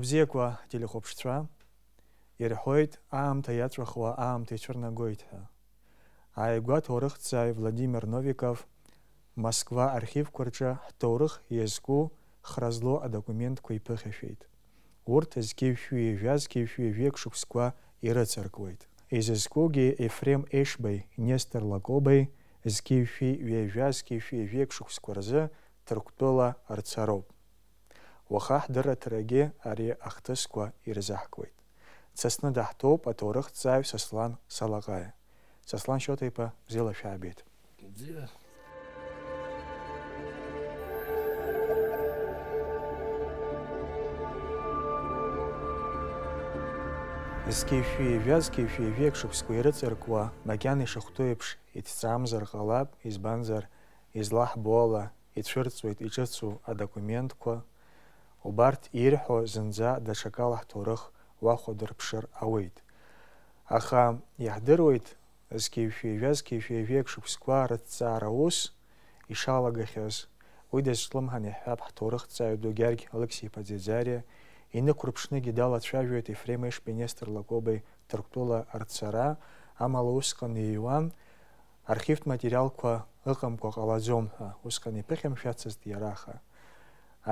Лобзиаква телехопшцәа ирҳәоит аамҭа иаҵәахуа аамҭа ицәырнагоит ҳәа. Ааигәа ҭоурыхҭҵааҩ Владимир Новиков Москва архивқәа рҿы ҳҭоурых иазку хра злоу адокументқәа иԥыхьашәеит. Урҭ зқьышәҩи жәа-зқьышәҩи жәеиԥш шықәсқәа ирыцыркуеит. Изызкугьы Ефрем Ешбеи, Нестор Лакобеи зқьышәҩи жәа-зқьышәҩи жәеиԥш шықәсқәа рзы Ҭырқәтәыла рцароуп. Уаха ҳдырраҭарагьы ари ахҭысқәа ирзаҳкуеит. Дсасны даҳҭоуп аҭоурыхҭҵааҩ Сослан Салаҟаиа. Сослан Шьоҭа-иԥа, бзиала шәаабеит. Зқьышәҩи жәа-зқьышәҩи жәеиԥш шықәсқәа ирыҵыркуа макьана ишахәҭоу еиԥш иҭҵаамзар ҟалап, избанзар излаҳбо ала ицәырҵуеит иҿыцу адокументқәа. Убарҭ ирҳәо зынӡа даҽакала ҳҭоурых уахәадырԥшыр ауеит. Аха иаҳдыруеит зқьышәҩи жәа-зқьышәҩи жәеиԥш шықәсқәа рыҭҵаара аус ишалагахьаз. Уи дазҿлымҳан иҳәап ҳҭоурыхҭҵааҩ ду Гьаргь Алықьсиԥа Ӡеӡариа. Инықәырԥшныгьы далацәажәоит Ефрем Ешбеи, Нестор Лакобеи Ҭырқәтәыла рцара, амала усҟан иҩуан архивтә материалқәа ыҟамкәа ҟалаӡом ҳәа, усҟан иԥыхьамшәацызт иара аха.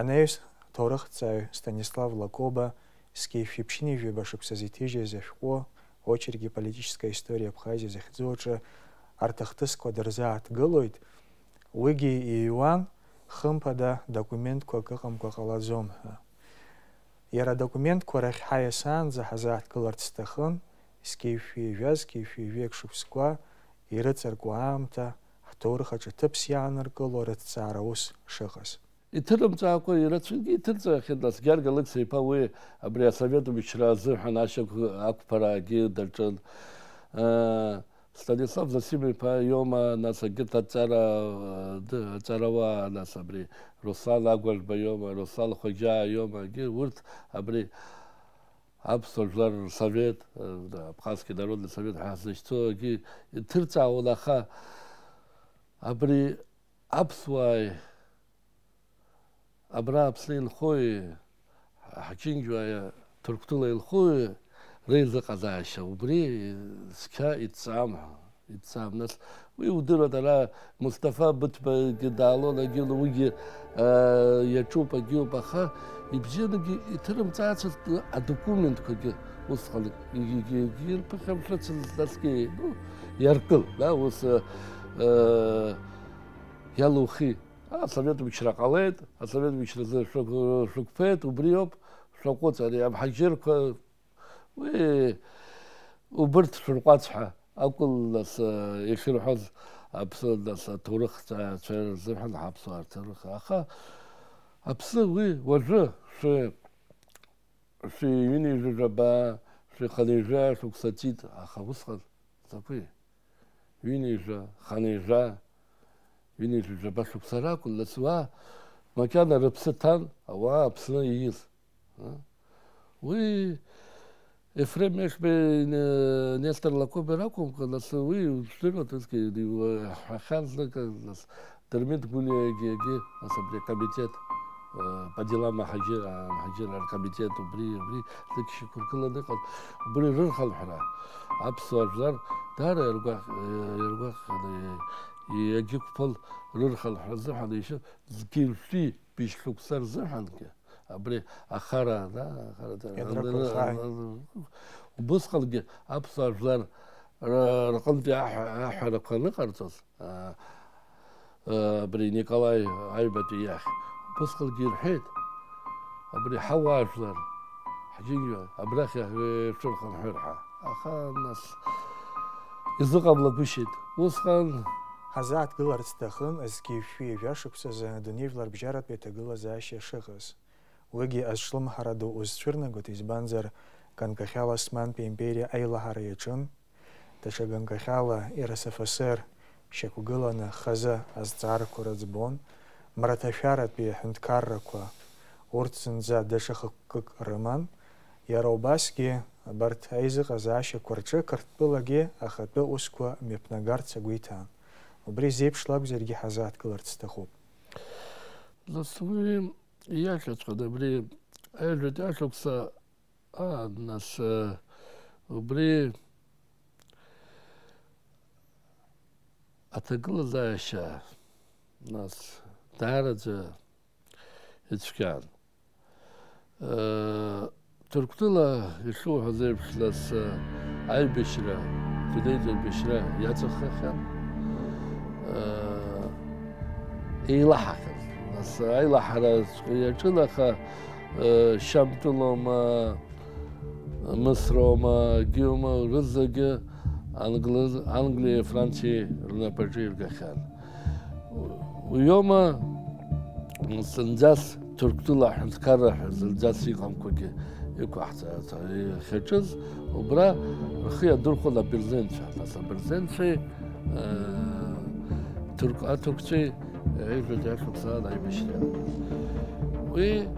Анаҩс ҭоурыхҭҵааҩ Станислав Лакоба зқьышәи ԥшьыни жәаба шықәса зиҭыжьыз ашәҟәы очерки политическая история Абхазии захьӡу аҿы арҭ ахҭысқәа дырзааҭгылоит. Уигьы иҩуан хымԥада документқәак ыҟамкәа ҟалаӡом ҳәа. Иара адокументқәа рахь ҳаиасаанӡа ҳазааҭгыларц сҭахын, зқьышәҩи жәа-зқьышәҩи жәеиԥш шықәсқәа ирыҵаркуа аамҭа ҳҭоурых аҿы ҭыԥс иааныркыло рыҭҵаара аус шыҟаз. Иҭырымҵаакәа ирацәаҩгьы иҭырҵаахьеит, нас Гьаргь Алықьса-иԥа уи абри асовет мчра азыҳәан ашьақә ақәԥараагьы даҿын. Станислав Зосим-иԥа иоума, нас егьырҭ аҵарауаа, нас абри Руслан Агәаџьба иоума, Руслан Хоџьаа иоума, урҭ абри аԥсуа жәлар рсовет, Абхазский народный совет ҳәа ҳзышьҭоугьы иҭырҵаауан, аха абри аԥсуааи абра Аԥсны инхои ҳаџьынџьуааи Ҭырқәтәыла инхои реизыҟазаашьа убри цқьа иҭҵаам. Нас уи удыруеит, ара Мустафа Быҭәбагьы даалон, агьыла уигьы иаҿуп, агьоуп, аха ибжьынгьы иҭырымҵаацызт адокументқәагьы усҟан ирԥыхьамшәацыз, насгьы иаркын, ус иалухи. Асовет мчра ҟалеит, асовет мчразы шәықәԥеит, убри ауп шәаҟәыҵ, ари амҳаџьырқәа уи убырҭ шәырҟәаҵ ҳәа акәын нас ишырҳәоз Аԥсны, нас аҭоурыхҭҵааҩцәа рзыҳәан ҳаԥсуаа рҭоурых. Аха Аԥсны уи уажәы шәиҩынҩажәа жәаба, шәиханҩажәа шықәса ҵит, аха усҟан закәи ҩынҩажәа, ханҩажәа, ҩынҩажәа жәаба шықәса ракәын, нас уа макьана рыԥсы ҭан ауаа Аԥсны ииз. Уи Ефрем Ешбеи, Нестор Лакоба ракәымкәа, нас уи жәдыруеит, ҳахьан знык Дырмит Гулиагьы, нас абри акомитет по делам мҳаџьыр аркомитет убри знык ишьақәыргыланы иҟан, убри рырхынҳәра аԥсуаа жәлар даара иргәаҟхьан, иагьықәԥан рырхынҳәра рзыҳәан, зқьышәҩи бжь шықәса рзыҳәангьы абри ахара убысҟангьы аԥсуаа жәлар рҟынтәи аҳәарақәа аныҟарҵоз абри Николаи Аҩбатәи иахь, убысҟангьы ирҳәеит абри ҳауаа жәлар ҳџьынџьуаа абрахь шәырхынҳәыр ҳәа, аха нас изыҟамлагәышьеит. Усҟан ҳазааҭгыларц сҭахын зқьышәҩи жәа-шықәсазы адунеижәлар бжьаратәи аҭагылазаашьа шыҟаз. Уигьы азҿлымҳара ду узцәырнагоит, избанзар ганкахьала Османтәи империа аилаҳара иаҿын, даҽа ганкахьала РСФСР шьақәгыланы хазы азҵаарақәа рыӡбон, мраҭашәаратәи аҳәынҭқаррақәа урҭ зынӡа даҽа хықәкык рыман. Иара убасгьы абарҭ аизыҟазаашьақәа рҿы Қырҭтәылагьы ахатәы усқәа мҩаԥнагарц агәы иҭан. Убри зеиԥш лакәзаргьы ҳазааҭгыларц сҭахуп. Нас уи ииашаҵәҟьан, абри Ежедашокса нас убри атаглазаша нас дараджа ичкан. Турктула ишу хазершлас айбишра тудейд бишра яцхахан илахак нас илахара ячлаха шамтулома мисрома гиома рызга Англия Франция рнапажир гахан уйома сензас турктула ханскара зелзаси гамкоги يكوحت خجز وبرا رخيا درخو لا برزنشا ناسا برزنشي تركتي عيب جاك بصاد عيب الشيء وي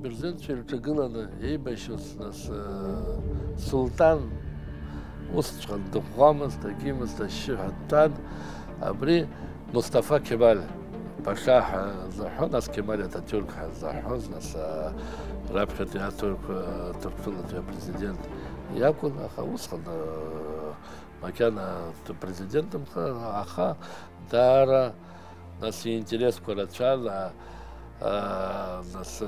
برزنشي رتقلنا عيب شوس ناس سلطان وسط الدخامس تقيمس الشهدان أبري مصطفى كمال باشا زحون ناس كمال أتاتورك زحون ناس رابطة تركتولة президент ياكل أخا وصل مكان президентом أخا دارا ناس интерес كوراتشال ناس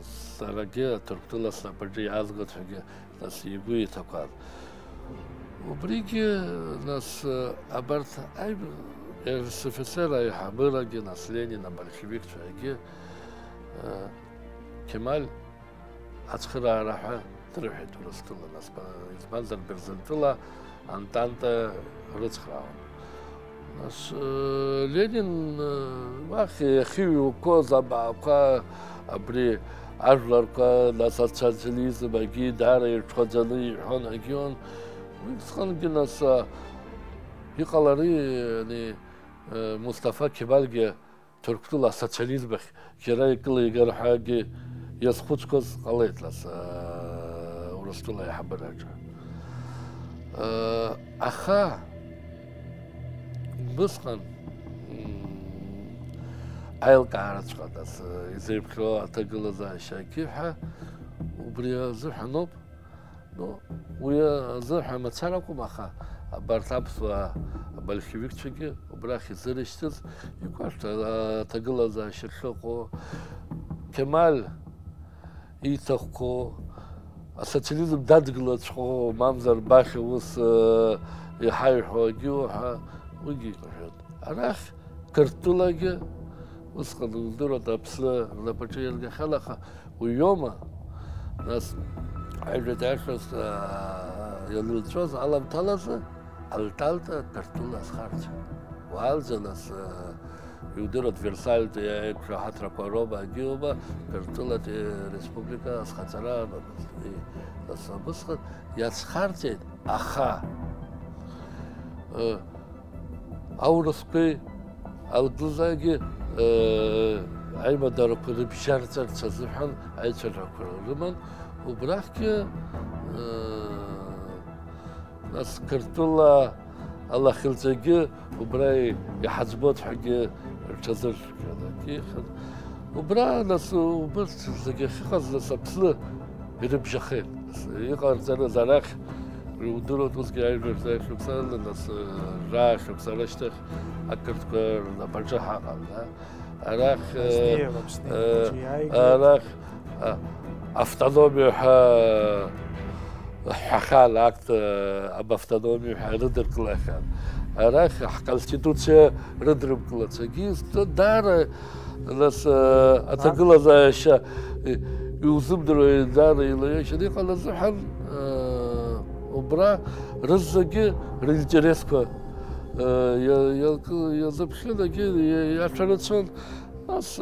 سرقة تركتولة سنبرجي عزقت حاجة ناس يقوي تقال وبريجي ناس أبرت أي СФСР حبرجي ناس لينين большевик شايجي كمال أتخرى راح تروح تورستولا ناس إزمالدر برزنتولا أنتانتا رتخراون ناس لينين واخي خيو كوزا باقا أبري أجلركا ناس أتشاليز باقي داري يتخجلي هون أجيون ويسخن ناس يقالري يعني مصطفى كمالجي تركتولا سوشياليزم كراي كل يقر حاجة يسخوتكوز قليت لاس ورستولا يحبراجا أخا بسخن عيل قارتش قداس يزيبكلو أتقل زي شاكيحة وبريا زرح نوب نو ويا زرح متساركم أخا بارتابس большевик чеги убрахи зырыштыз юкашта тагыла за шершоко кемаль итахко социализм дадглачко мамзар бахи ус яхайхо гюха уги кашат арах картулаге ус кадулдура тапсла лапачерга халаха уйома нас айжеташас ялылчоз алам таласа Алталта картула схарч. Валзанас юдерот Версаль те хатра короба гиоба картула те республика схацара и насабсха я схарчет аха ауроспе алглзаги айма дарокуды бишарцар цазхан айчара королман убрахке ناس كرتولا الله خلتجي وبراي يحجبوت حقي الجزر كذا كي وبرا ناس وبس زي خاص ناس بسله يدب جخيل يقار زنا زراخ ودولو توسكي عايز زي شو بسال ناس راش بسالشتخ اكرت كر برجع حقل اراخ اراخ افتضوبي حخال أكت أب أفتادومي حردر كلاخان أراخ конституция ردرب كلاخ جيز دار ناس أتقول زايش يوزمدرو دار إلى شديق على زحل وبرا رزقي ريلجريسكو يزبشنا كي يشرتون ناس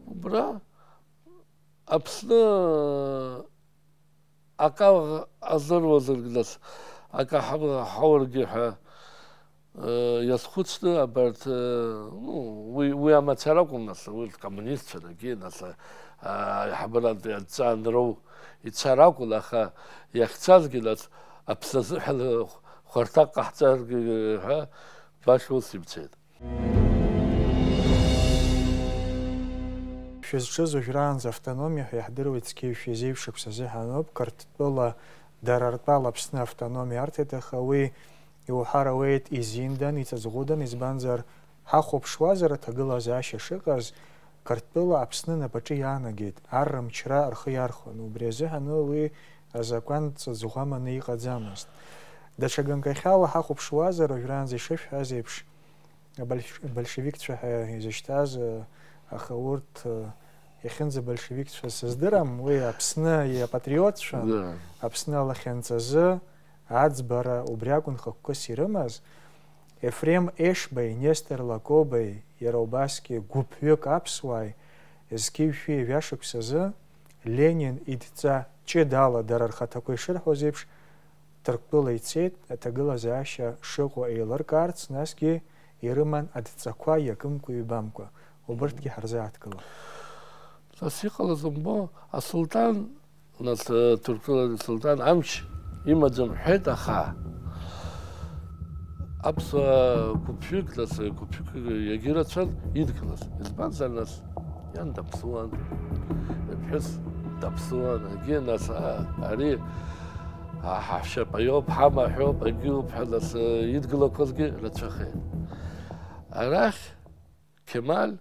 وبرا أبسنا أكا أزر وزرقلس أكا حورجيها يسخوتنا أبرت ويا ما تراكم ناس والكومونيست كذا ناس يحبلان يتساندرو يتساراكم لخا يختار جلس أبسط حل خرطاق اختار ها باش وصيبتين шәызҿыз ожәраанӡа автономиа ҳәа иаҳдыруеит зқьи шәизеиԥшыԥс азыҳәаноуп. Қырҭтәыла дара ртәала Аԥсны автономиа арҭеит, аха уи иуҳәар ауеит изиндан, иҵаҵӷәыдан, избанзар ҳахәаԥшуазар аҭагылазаашьа шыҟаз Қырҭтәыла Аԥсны напаҿы иаанагеит, аррамчра рхы иархәон. Убри азыҳәаны уи азакәан ҵаҵӷәы аманы иҟаӡамызт. Даҽа ганкахьала ҳахәаԥшуазар ожәраанӡа ишышәҳәаз еиԥш абольшевикцәа ҳәа изышьҭаз, аха урҭ иахьынӡабольшевикцәа сыздырам, уи Аԥсны иапатриотцәан, Аԥсны алахьынҵазы аӡбара убри акәын хықәкыс ирымаз. Ефрем Ешбеи, Нестор Лакобеи, иара убасгьы гәыԥҩык аԥсуааи зқьи-шәи жәашықәс азы Ленин идҵа ҷыдала дара рхаҭақәа ишырҳәоз еиԥш Ҭырқәтәыла ицеит, аҭагылазаашьа шыҟоу еилыркаарц, насгьы ирыман адҵақәа иакымкәа ҩбамкәа. Убырҭгьы ҳарзааҭгылап. Нас иҟалаз умбо, асулҭан, нас Ҭырқәтәыла асулҭан амч имаӡам ҳәеит, аха аԥсуа гәыԥҩык, нас гәыԥҩык иагьырацәан идгылаз. Избанзар, нас иан даԥсуан, иԥҳәыс даԥсуан, агьы нас ари ҳаҳәшьаԥаиоуп, ҳамаҳәоуп, агьыуп ҳәа нас идгылақәазгьы рацәахеит. Арахь Кемаль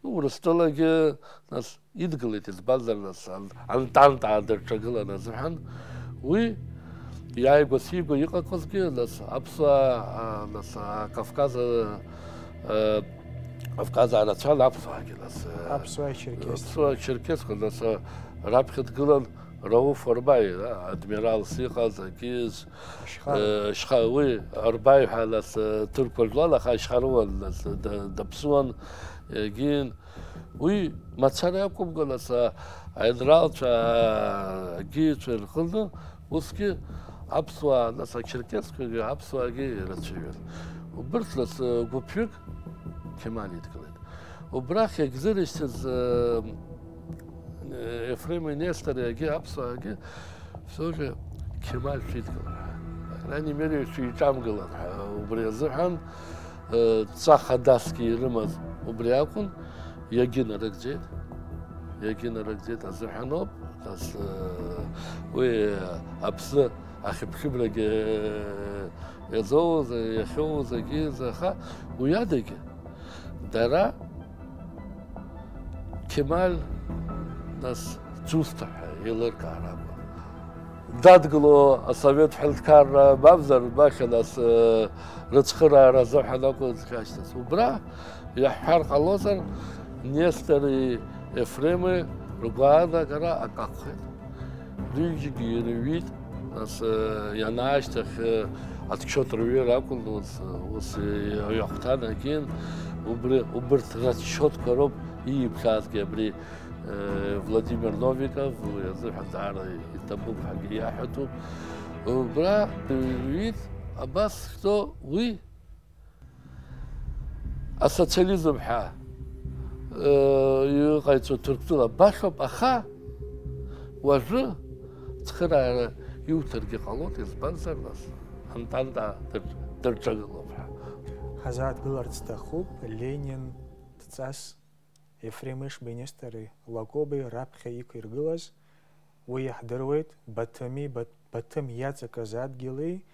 Урыстәылагьы нас идгылеит, избанзар, нас антанта аадырҿагылан азыҳәан, уи иааигәа-сигәа иҟақәазгьы нас аԥсуа, нас Кавказ арацәан аԥсуаагьы, нас аԥсуа черкесқәа, нас раԥхьа дгылан Рауф Орбаи, адмиралс иҟаз, агьыз уи Орбаи ҳәа нас ҭырқәа жәлан, аха ашьхаруан, нас даԥсуан, иагьин уи мацара иақәымго, нас аинралцәа, агьыцәа ирхылны, усгьы аԥсуаа, нас ачеркесқәагьы аԥсуаагьы ирацәаҩын. Убырҭ нас гәыԥҩык Кемаль идгылеит. Убрахь иагьзырышьҭыз Ефреми Нестори, агьы аԥсуаагьы все же Кемаль шидгылан. По крайней мере, шиҿамгылан ҳәа. Убри азыҳәан ҵа хадасгьы ирымаз убри акәын, иагьынарыгӡеит азыҳәаноуп, нас уи Аԥсны ахьыԥхьыбрагьы иазоуз, иахьоуз, агьыз, аха уи адагьы дара Кемаль нас ӡусҭа ҳәа еилыркаар акәын. Дадгыло асовет ҳәынҭқарра мамзар, бахьа нас рыцхыраара азыҳәан акәын зхьашьҭаз. Убра иаҳҳәар ҟалозар, Нестори, Ефреми ргәаанагара акакәхеит. Рыҩгьы ирыҩит, нас ианаашьҭахь отчет рҩыр акәын, ус иахәҭан агьин, убырҭ расчетқәа роуп ииԥхьазгьы абри Владимир Новиков, уи азыҳәан даара иҭабуп ҳәагьы иаҳәатәуп. Убра ирҩит, абас хто уи асоциализм ҳәа иҟаиҵо Ҭырқәтәыла башоуп, аха уажәы цхыраара иуҭаргьы ҟалоит, избанзар, нас антанта дырҿагылоуп ҳәа. Ҳазааҭгыларц сҭахуп Ленин дҵас Ефрем Ешбеи, Нестори Лакобеи раԥхьа иқәиргылаз, уи иаҳдыруеит Баҭым иаҵакыз адгьыли,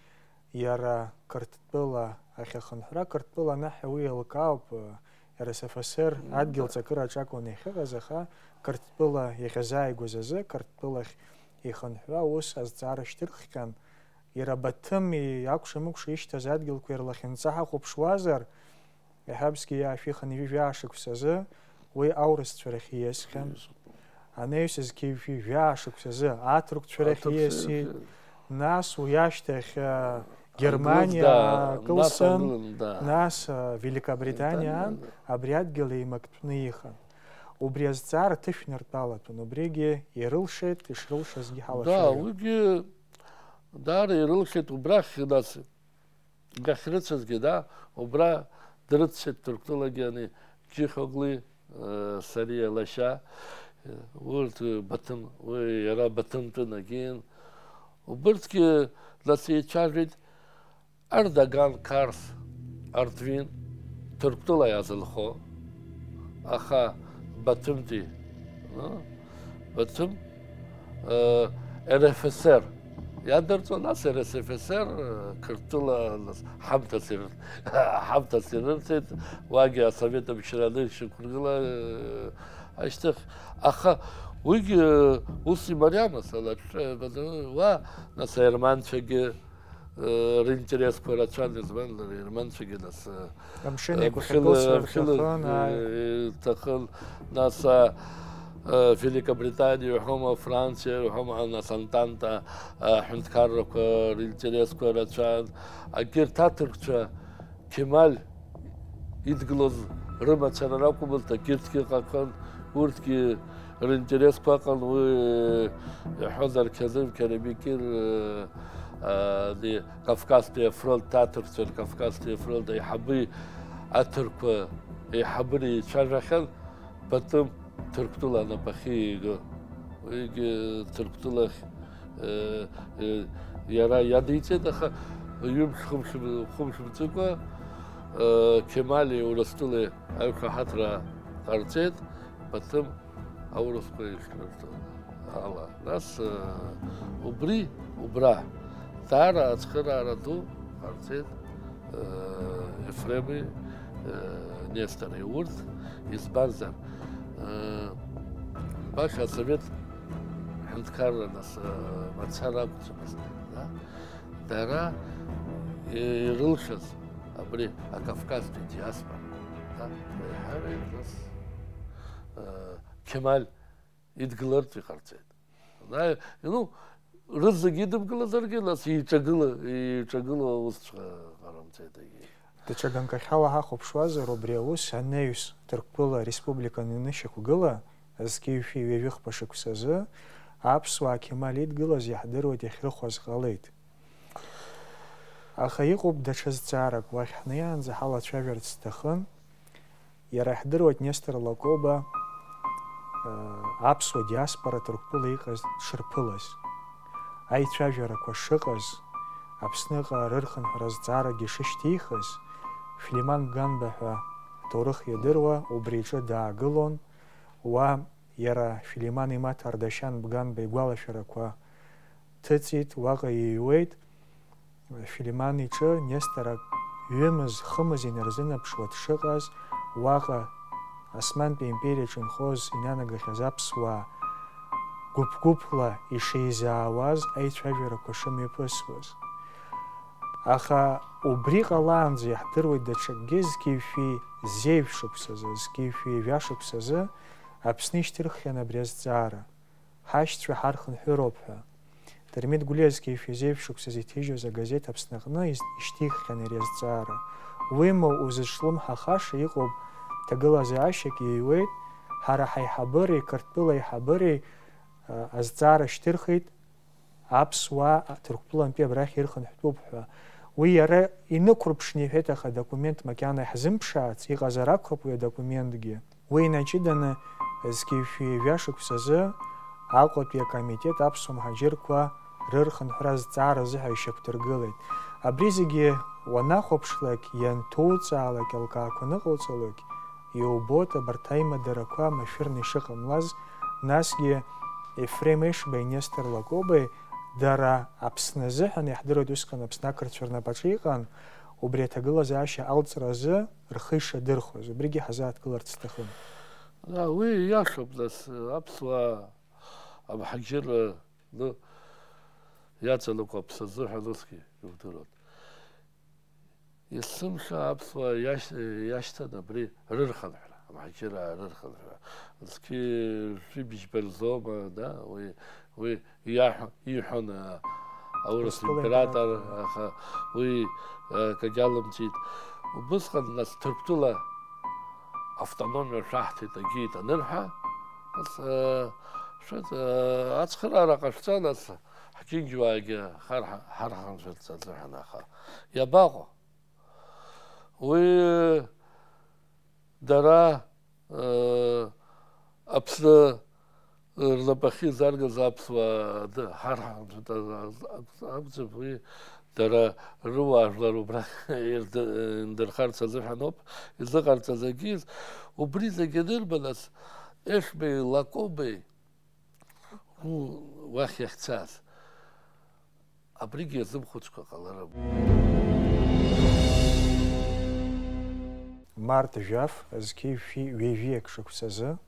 иара Қырҭтәыла ахьахынҳәра, Қырҭтәыла анаҳа уи еилкаауп, РСФСР адгьыл ҵакыраҿ акәын иахьыҟаз, аха Қырҭтәыла иахьазааигәаз азы Қырҭтәылахь ихынҳәуа ус азҵаара шьҭырххьан. Иара Баҭым акәша-мыкәша ишьҭаз адгьылқәа ирлахьынҵа ҳахәаԥшуазар, иаҳабсгьы иаашәихан ижәҩашықәс азы уи аурысцәа рахь ииасхьан. Анаҩс зқьи жәашықәс азы аҭырқәцәа рахь ииасит. Нас уи ашьҭахь Германиа кылсын, нас Великобританиаан абри адгьыл еимактәны ихан. Убри азҵаара ҭышәнартәалатәын, убригьы ирылшеит, ишрылшазгьы ҳалашаҩын. Уигьы даара ирылшеит, убрахь нас гахьрыцәазгьы, убра дрыццеит Ҭырқәтәылагьы ани Ҷыхоғли, Сария лашьа, урҭ Баҭым, уи иара Баҭымтәын агьин. Убырҭгьы нас еицәажәеит Ердоган, Қарс, Ардвин, Ҭырқәтәыла иазынхо, аха Баҭымтәи Потом РФСР. Я дърцо нас РСФСР картула нас хамта сирыртет ваги совета бишрады шукургла аштах аха уйги уси мариама салат ва нас ерманчеге ринтерес корачан изман ерманчеге нас амшене кухил тахал нас Великобритания, Хома Франция, Хома Насантанта, Хунткарок, Ринтереско Рачан, Агир Татурча, Кемаль, Идглоз, Рыма Чараракубалта, Киртки Какан, Уртки, Ринтереско Какан, Хозар Казым, Карабикир, Кавказский фронт, Татурча, Кавказский фронт, и Хабы, Атурква, и Хабри Чаррахан, потом Турктула на пахиго, Турктула яра ядице даха юм хумшбцука Кемали урастуле алхахатра карцет, потом ауруское что ала нас убра тара ацхара раду карцет Ефремы Нестор и Урт из Банзар. Баша совет Ханткара нас Мацара да? Дара и Рылшас, абри Кавказский диаспора, да? Кемаль идгларти харцет. Да, ну разгидым глазарги нас и чагыла устра гарамцеда. Тачаган кахала хахопшваза робриалус анеюс Туркпула республика нынешек гыла азкиюфи вевих пашекусазы апсуа Кемалит гыла зяхдырует яхрыхваз галейт. Аха иҟоуп даҽа зҵаарак уахь ҳнеиаанӡа ҳалацәажәарц сҭахын, иара иахдыруеит Нестор Лакоба аԥсуа диаспора Туркпула иҟаз дшырԥылаз. Аицәажәарақәа шыҟаз, Аԥсныҟа рырхынҳәра зҵаарагьы шышьҭихыз, Филиман Бганба ҳәа аҭоурых иадыруа убри иҿы даагылон, уа иара Филиман имаҭа Ардашьан Бганба игәалашәарақәа ҭыҵит, уаҟа иҩуеит. Филиман иҿы Нестор ҩымыз, хымыз инарзынаԥшуа дшыҟаз, уаҟа Османтәи империаҿы инхоз инанагахьаз аԥсуаа гәыԥ-гәыԥла ишеизаауаз аицәажәарақәа шымҩаԥысуаз. Аха убри ҟалаанӡа иаҳдыруеит даҽакгьы зқьиҩфи зеиҩшықәсазы, зқьиҩфи жәашықәсазы Аԥсны ишьҭырххьан абри азҵаара. Ҳашьцәа ҳархынҳәыроуп ҳәа. Дырмит Гәлиа зқьиҩфи зеиҩшықәсазы иҭижьоз агазеҭ Аԥсны аҟны ишьҭиххьан ари азҵаара. Уимоу узыҿлымҳахаша иҟоуп ҭагылазаашьак иҩуеит, ҳара ҳаиҳабыреи Қырҭтәыла аиҳабыреи азҵаара шьҭырхит, аԥсуаа Ҭырқәтәылантәи абрахь ирхынҳәтәуп ҳәа. Уи иара инықәырԥшны иҳәеит, аха документ макьана иҳзымԥшаац, иҟазар акәхап уи адокументгьы. Уи инаҷыданы зқьиҩфи жәашықәсазы Аҟәатәи акомитет аԥсуа мҳаџьырқәа рырхынҳәра зҵаара азыҳәа ишьақәдыргылеит. Абри зегьы уанахәаԥшлак, ианҭоуҵаалак, еилкаақәа ныҟауҵалак, иубоит абарҭ аимадарақәа машәырны ишыҟамлаз, насгьы Ефрем Ешбеи, Нестор Лакобеи дара Аԥсны азыҳәан иаҳдыруеит усҟан Аԥсны ақырҭцәа рнапаҿы иҟан, убри аҭагылазаашьа алҵразы рхы ишадырхәаз, убригьы ҳазааҭгыларц сҭахын. Уи иашоуп, нас аԥсуаа амҳаџьыр иаҵанакуа Аԥсы азыҳәан усгьы иудыруеит. Есымша аԥсуаа иашьҭан абри рырхынҳәра, амҳаџьыраа рырхынҳәра. Зқьи шәибжьбарзома, да, уи иҳәон аурыс император, аха уи кагьалымҵит. Убысҟан нас Ҭырқәтәыла автономиа шәаҳҭеит, агьиит анырҳәа, нас ацхыраара ҟашәҵа, нас ҳқьынџьуаагьы ҳархынҳәырц азыҳәан, аха иабаҟоу? Уи дара Аԥсны рнапахьы изаргаз аԥсуаа ҳархынҳәт уи дара рыуаажәлар убрахь индырхарц азыҳәан ауп изыҟарҵаз агьиз. Убри зегьы анырба, нас Ешбей лакобей, вах яхцаз. Абриги зымхучка қаларам. Март жаф азки фи вевек шуксазы.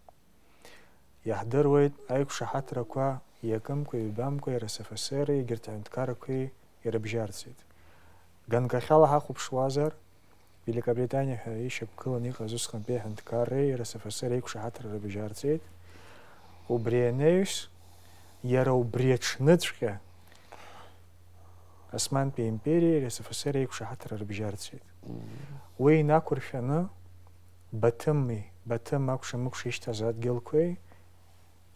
Яхдырует айк шахатраква якымку ибамку РСФСР гертянткарку ирабжарцит. Ганкахала хахуб швазар Великобритания ищет кылани казускан пеханткары РСФСР айк шахатр ирабжарцит. Убренеюс яра убречнычка Османской империи РСФСР айк шахатр ирабжарцит. Уи накурфяна батым акушамукш иштазат гелкуй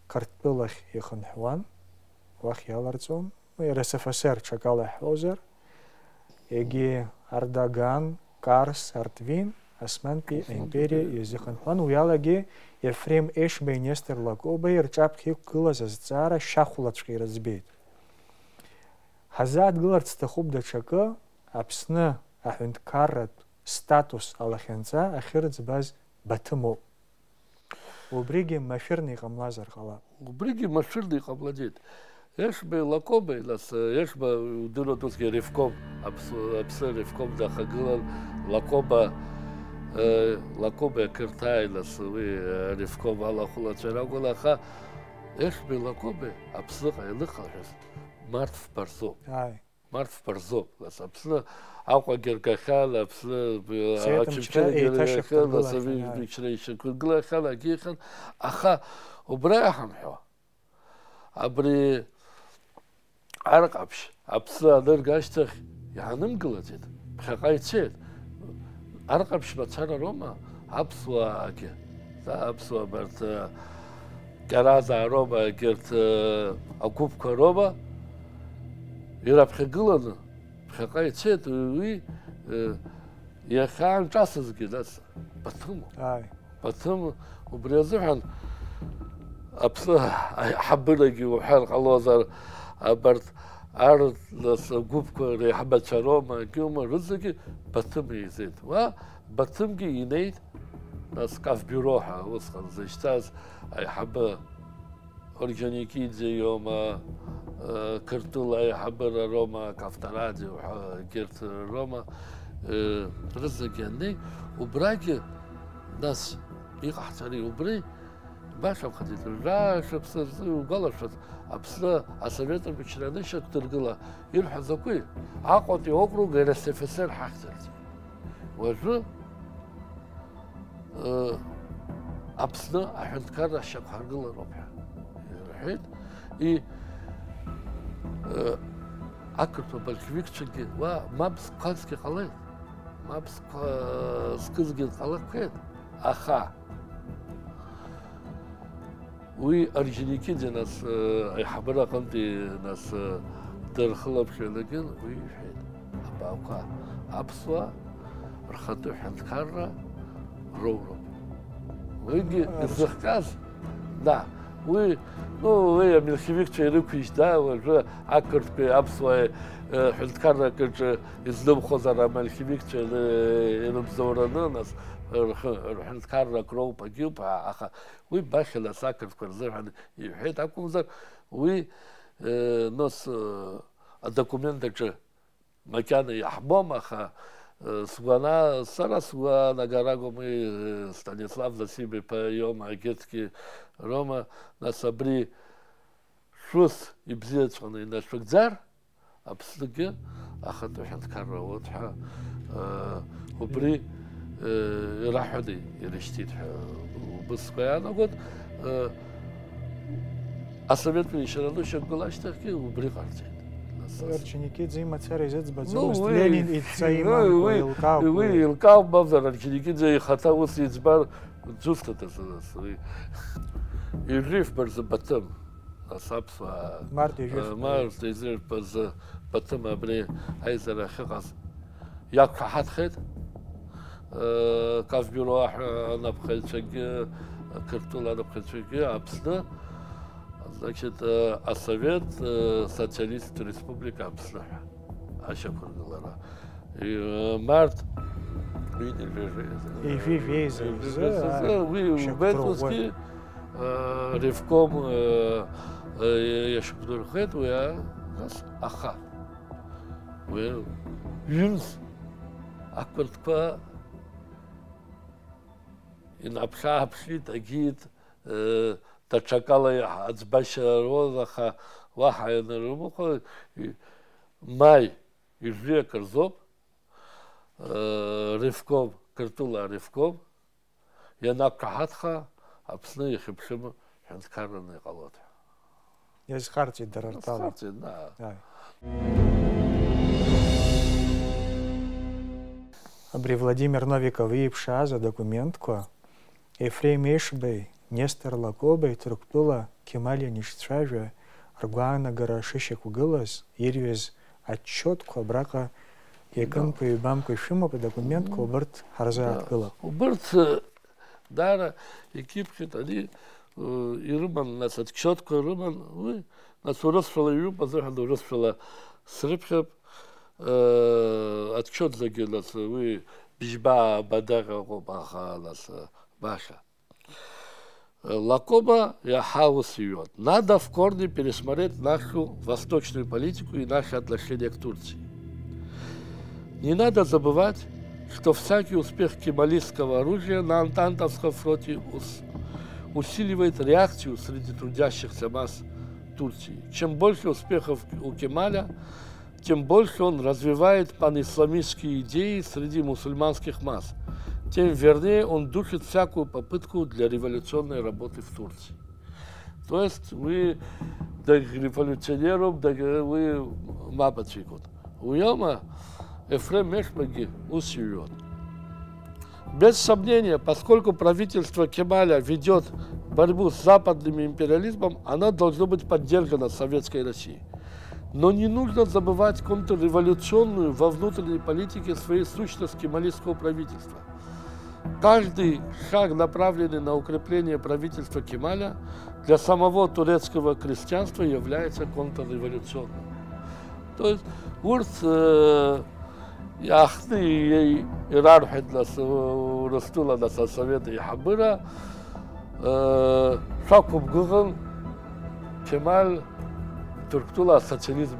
картпылах ихынхуан вах яларцом РСФСР чакала хозер еги Ардаган Карс Артвин Османской империи изихынхуан уялаги Ефрем Эшбей Нестер Лакобей рчапки кылазазцара шахулачки разбит. Хазат гыларц тахуб дачака апсна ахынткарат статус алахенца ахирц баз батымо. Убриги маширный камлазар хала. Убриги маширный камладит. Ешбе лакобе лас ешбе удуротуски ревком абсо ревком да хагылал лакоба киртай лас ви ревком алахула чарагулаха ешбе лакобе абсо хайлыхарас мартв парзо. Мартв парзо лас абсо Ауqa геркахала, ачимчера геркахала, сави бикшрейшн курглахала гихан, аха убрахам хо. Абри арqapsh, апса адыргаштах яным гылатет. Бхaqayцет. Арqapsh бацара рома апсуа аге. За апсуа барт гараза роба герт акупка роба. Ирабхгыланы Бхaqayцет уи яхан часызги дас. Потом убрязыхан апса хабылаги ухар қалозар абарт арлас губка рехабача рома гюма рызыги батым изет. Ва батымги инейт нас кавбюроха усхан зыштаз айхаба Орджоникидзе йома Кыртула айхабыра рома кафтаради герт рома рызыги аней убраги нас иқахтари убри башам ходит, раша псырзы угалашат, апсла асоветом бичраны шактыргыла, ирхазакуй, ақоти округ РСФСР хахтарди. Важу апсла аханткара шабхаргыла робя. Ирхит и акырто большевикчики ва мабс кански қалай, мабс скызген қалай қайд, аха. وي أرجنيكي ناس حبرا قمتي ناس درخلب شو لكن وي حيد أباوكا أبسوا رخدو حد كارا رورو ويجي الزخكاز لا وي وي ملكيك تشيركيش دا وجا أكرت بي أبسوا حد كارا كرت إزلم خزر ملكيك تشيل ينبزورنا ناس رحنا كارا كروبا جيوبا أخا وي باشلا ساكر في كرزر يحيط أكون زر وي نص الدوكومنت مكان يحبوم أخا سوانا سارا سوانا جاراغو مي ستانيسلاف زاسيبي по يوم أجتكي روما ناسبري شوس يبزيتشون إن شوكزار أبسلقي أخذ وحنا كارا وضحى وبري راحوا لي يرشتيت وبس أنا قلت أصبحت من شرطة شغلة اشتكي وبري قارتين. Орджоникидзе има царь изец базумас Ленин и цаима илкав. وي илкав базар Орджоникидзе и хатаус избар джустата сас. يجريف برز بتم أصابس مارت يجريف برز بتم أبني هيزر خقص ياك حد خد كاف بيروح أنا بخيل شقي كرتول أنا بخيل شقي أبسنا значит السوفيت социалист республика أبسنا أشكر الله и март и вивезы وي بيتوسكي ревком яшкдурхет уя нас аха. Уя юнс аквартква ин апша апшли тагит тачакала ацбаша розаха ваха нерумухо май ижре карзоп ревком картула ревком яна кахатха апсны ихипшим хэнткарны қалот. Ես խարծի դրարտալ։ Խարծի, նա։ Абри Владимир Новиков и Пшаза документко, Ефрем Ешбей, Нестор Лакобей, Труктула, Кемалия Нишцважа, Аргуана Гарашишек Угылас, Ирвез отчетко брака Якын поебам койшима по документко Уберт Харза открыла. Уберт дара экипхит, они и рыбан нас отчетко рыбан, вы нас уросшила юба, захаду уросшила срыпхеп, отчет загилас, вы бижба бадага баха нас баша. Лакоба я хаос ее. Надо в корне пересмотреть нашу восточную политику и наши отношения к Турции. Не надо забывать, что всякий успех кемалистского оружия на Антантовском фронте усиливает реакцию среди трудящихся масс Турции. Чем больше успехов у Кемаля, тем больше он развивает панисламистские идеи среди мусульманских масс, тем вернее он душит всякую попытку для революционной работы в Турции. То есть вы революционеров, вы мапачикут. Уйома Ефрем Мешбаги усилит. Без сомнения, поскольку правительство Кемаля ведет борьбу с западным империализмом, оно должно быть поддержано Советской Россией. Но не нужно забывать контрреволюционную во внутренней политике своей сущности кемалистского правительства. Каждый шаг, направленный на укрепление правительства Кемаля, для самого турецкого крестьянства является контрреволюционным. То есть яхты ирархет нас урастула нас совета и хабыра шакуб гуган Кемаль турктула социализм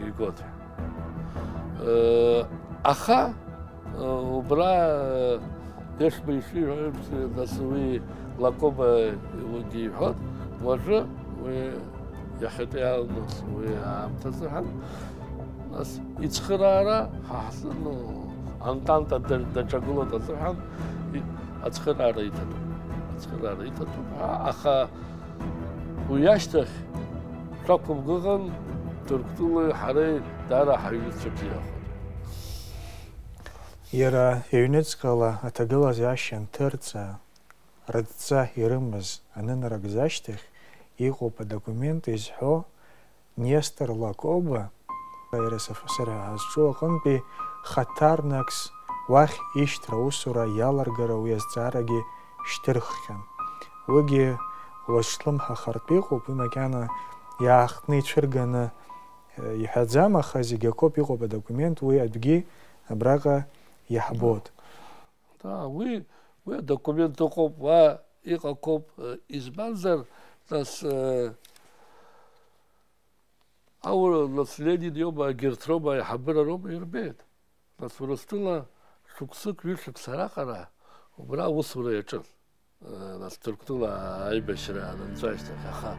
и год. Аха убра еш бейши нас вы лакоба гихот може вы яхтял нас вы амтазхан нас ицхрара хасну антанта дачагуло тазхан ацхрара итату аха уяштах шакуб гуган турктулы харе дара хайют чепия. Иара Юнецкала атагыла зящен тырца, рыдца ирымыз анынрак заштых, иго по документы изхо Нестор Лакоба, РСФСР азчуакон би хатарнакс вах иштра усура яларгара уязцараги штырххан. Уги уашлым хахартбиqo би макана яхтны чыргана ихадзама хазига копиqo по документ уи адги абрага яхбот. Да, вы документы коп, ва иqa коп избанзар нас аур наследие диоба гертроба и хабыра роба ирбет. Нас урастула шуксук вишек сарахара, убра усура ячер. Нас турктула айбешра нанцайста хаха.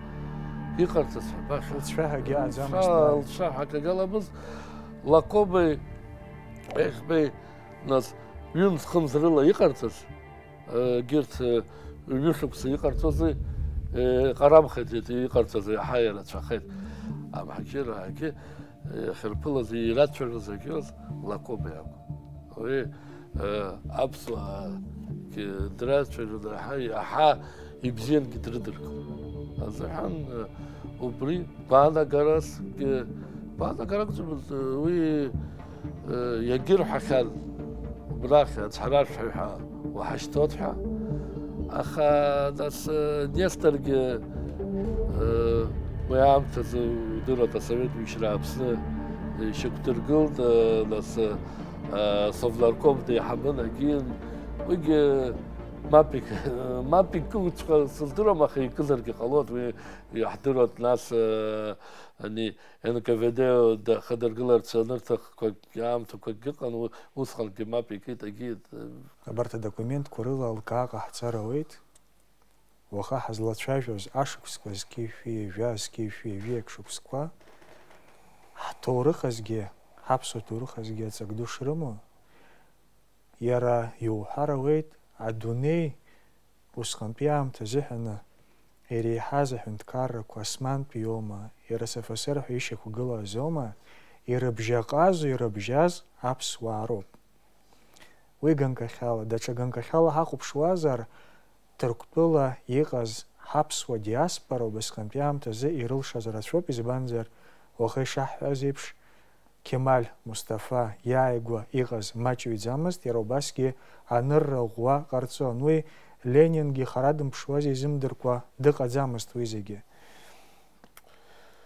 Иqartas баша. Лцфаха гиадзама. Лцфаха кагалабыз лакобы эхбей нас юнс хымзрыла иqartas. Герт вишексы иqartозы qaramxet иqartозы хайра цахет. Ам хакира хаки херпыла зират чорза кёс лакобы яку. Ой абсуа ки драчча хай аха ибзен гидрдырк. Азхан убри бана гарас ки бана гарак уи ягир хакал براخ تحرار حيحة وحشتوتها أخا داس نيسترج ويام تزودنا تصميت ويشرابسنا شكترجل داس صفلاركم دي حمنا جين ويجي مابي كنت صدره ما خي كذر كخلاط ويحضرت ناس يعني أنا كفيديو ده خدر قلر سنرت كيام تكجقن وصل كمابي كيت أكيد عبرت دокумент كوريلا الكاقة حتسارويت وخا حزلت شايفوز أشكسكوز كيفي جاز كيفي فيك شكسكوا حتورخزجي حبسو تورخزجي تسقدوش رمو يرى يوحرويت عدوني وسخن بيام تزحنا إري حازح انتكارك واسمان بيوما إرى سفسرح يشيك وقلا زوما إرى بجاقاز إرى بجاز عبس وعروب ويغنك خالا داچا غنك خالا حقو بشوازر تركتولا يغاز حبس ودياسبارو بسخن بيام تزي إرل شازر شوب إزبانزر وخي شاح عزيبش كمال مصطفى يايغوا إغاز ماتشو إدزامست يروباسكي аныр غوا قرцо нуи ленинги харадым пшвази зимдырква дык адзамаст уизеги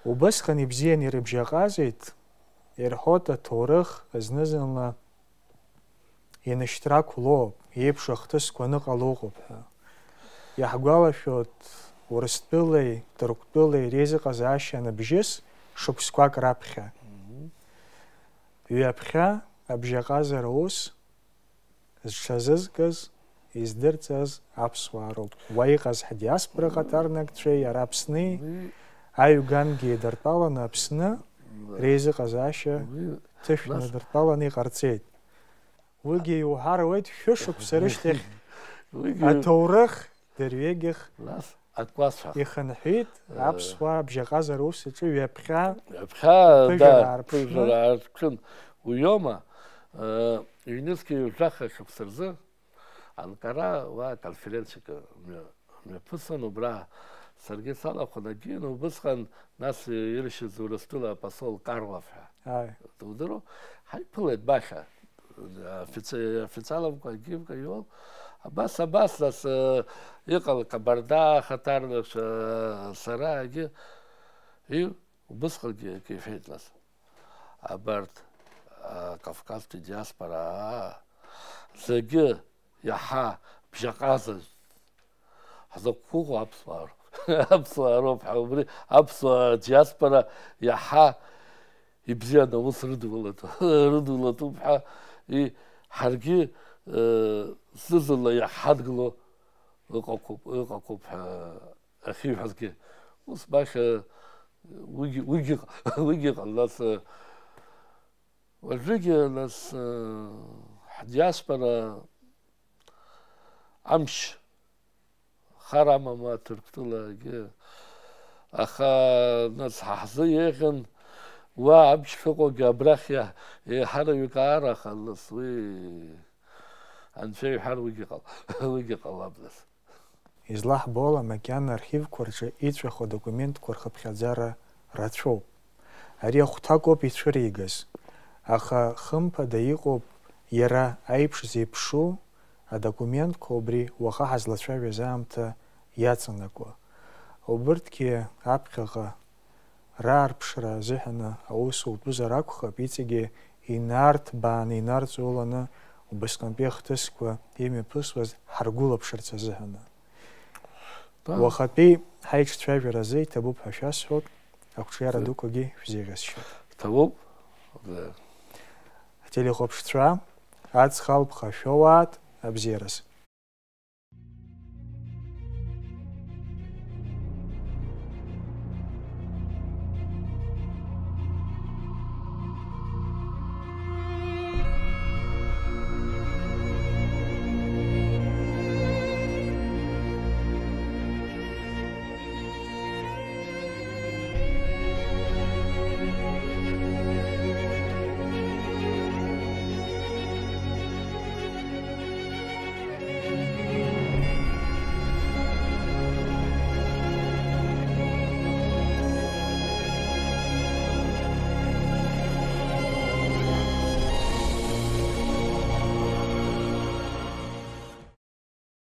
убасхан ибзиан ирыбжьаҟазеит ирҳәота ҭоурых знызынла инышьҭрақә лоуп еиԥш ахҭысқәа ныҟалоуҟоуп ҳәа иаҳгәалашәоит урыстәылеи ҭырқәтәылеи реизыҟазаашьа набжьыс шықәсқәак раԥхьа ҩаԥхьа абжьаҟазара ус зҽазызкыз издырҵаз аԥсуаа роуп уа иҟаз ҳдиаспора ҟаҵарнакцәеи иара Аԥсни аҩгангьы идыртәаланы Аԥсны реизыҟазаашьа ҭышәны идыртәаланы иҟарҵеит уигьы иуҳаруеит шәышықәса рышьҭахь аҭоурых дырҩегьых ихынҳәит аԥсуаа абжьаҟазара ус аҿы ҩаԥхьа ԥыжәара аарԥшын уиома ЮНЕСКО жаха шықәсырзы Анкара ва конференциак мҩаԥысын убра саргьы салахәын убысҟан нас иршьыз Урыстәыла апосол Карлов ҳәа дудыруа ҳаиԥылеит баша официалымкәа агьымкәа иоуп абас нас иҟалеит Кабарда хаҭарнак сара агьы убысҟангьы акы иҳәеит нас абарҭ Кавказтәи диаспора зегьы иаҳа бжьаҟазаз ҳзықәгәыӷуа аԥсуаа роуп ҳәа убри аԥсуаа диаспора иаҳа ибзианы аус рыдулатәуп ҳәа ҳаргьы зызула иаҳҳадгыло ыҟақәоуп ҳәа ахьиҳәазгьы ус баша уигьы ыҟан нас уажәыгьы нас ҳдиаспора амч хар амама Ҭырқәтәылагьы аха нас ҳаҳзы еиӷьын уа амч шыҟоугьы абрахь еиҳараҩык аарахан нас уи анцәа иҳәар уигьы ҟалап нас излаҳбо макьана архивқәа рҿы иҵәаху адокументқәа рхыԥхьаӡара рацәоуп ари ахәҭакоуп ицәыригаз аха хымԥада иҟоуп иара аиԥш зеиԥшу адокументқәа убри уаха ҳазлацәажәаз аамҭа иаҵанакуа убырҭгьы аԥхьаҟа раарԥшра азыҳәаны аус утәызар акәхап иҵегьы инарҭбааны инарҵауланы убасҟантәи ахҭысқәа имҩаԥысуаз ҳаргәылаԥшырц азыҳәаны уахатәи ҳаиҿцәажәаразы иҭабуп ҳәа шәасҳәоит ақәҿиара дуқәагьы шәзеиӷьасшьоит иҭабуп ателехәаԥшцәа аҵх алԥха шәоуаат абзиарас